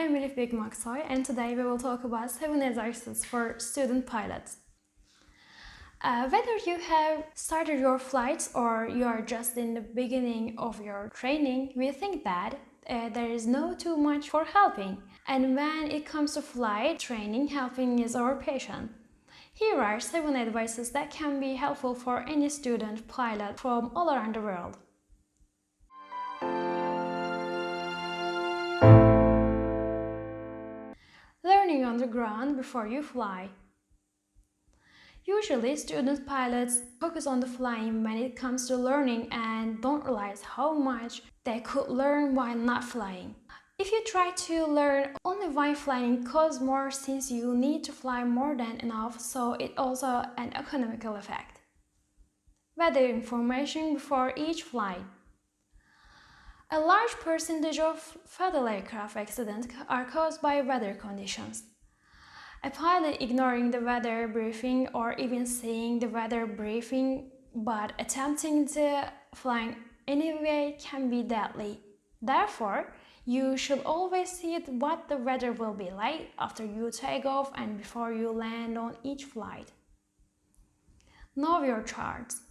I'm Elif Begmaksoy, and today we will talk about 7 exercises for student pilots. Whether you have started your flights or you are just in the beginning of your training, we think that there is no too much for helping. And when it comes to flight training, helping is our passion. Here are 7 advices that can be helpful for any student pilot from all around the world. Learning on the ground before you fly. Usually, student pilots focus on the flying when it comes to learning and don't realize how much they could learn while not flying. If you try to learn only while flying, it costs more since you need to fly more than enough, so it also an economical effect. Weather information before each flight. A large percentage of fatal aircraft accidents are caused by weather conditions. A pilot ignoring the weather briefing or even seeing the weather briefing but attempting to fly anyway can be deadly. Therefore, you should always see what the weather will be like after you take off and before you land on each flight. Know your charts.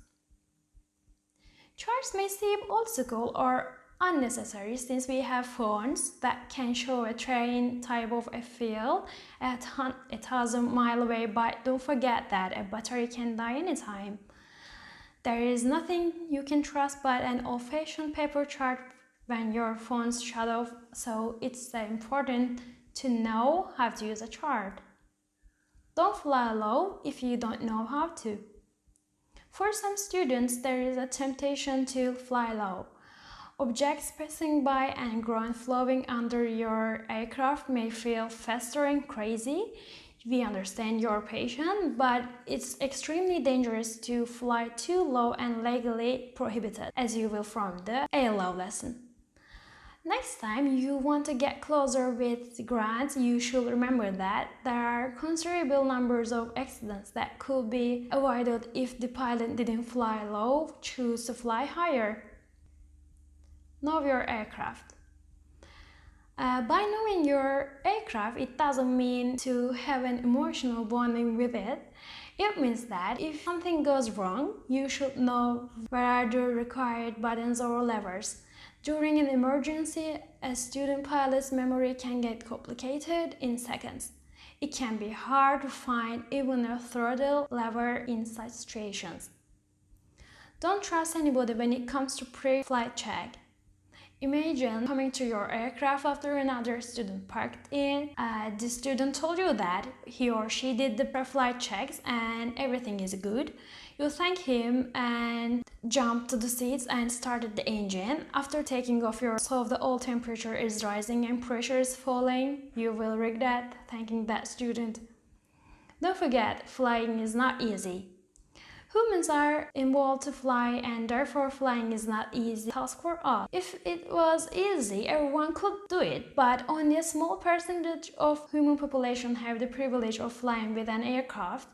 Charts may seem old school or unnecessary since we have phones that can show a train type of a field at 1,000 miles away, but don't forget that a battery can die anytime. There is nothing you can trust but an old-fashioned paper chart when your phone's shut off, so it's important to know how to use a chart. Don't fly low if you don't know how to. For some students, there is a temptation to fly low. Objects passing by and ground flowing under your aircraft may feel faster and crazy. We understand your passion, but it's extremely dangerous to fly too low and legally prohibited, as you will from the ALO lesson. Next time you want to get closer with the ground, you should remember that there are considerable numbers of accidents that could be avoided if the pilot didn't fly low, choose to fly higher. Know your aircraft. By knowing your aircraft, it doesn't mean to have an emotional bonding with it. It means that if something goes wrong, you should know where are the required buttons or levers. During an emergency, a student pilot's memory can get complicated in seconds. It can be hard to find even a throttle lever in such situations. Don't trust anybody when it comes to pre-flight check. Imagine coming to your aircraft after another student parked in. The student told you that he or she did the pre-flight checks and everything is good. You thank him and jump to the seats and started the engine. After taking off so the oil temperature is rising and pressure is falling, you will regret thanking that student. Don't forget, flying is not easy. Humans are involved to fly and therefore flying is not an easy task for us. If it was easy, everyone could do it, but only a small percentage of human population have the privilege of flying with an aircraft.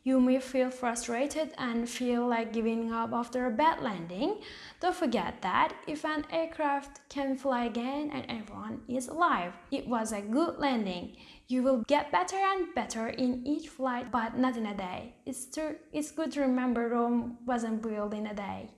You may feel frustrated and feel like giving up after a bad landing. Don't forget that if an aircraft can fly again and everyone is alive, it was a good landing. You will get better and better in each flight, but not in a day. It's good to remember Rome wasn't built in a day.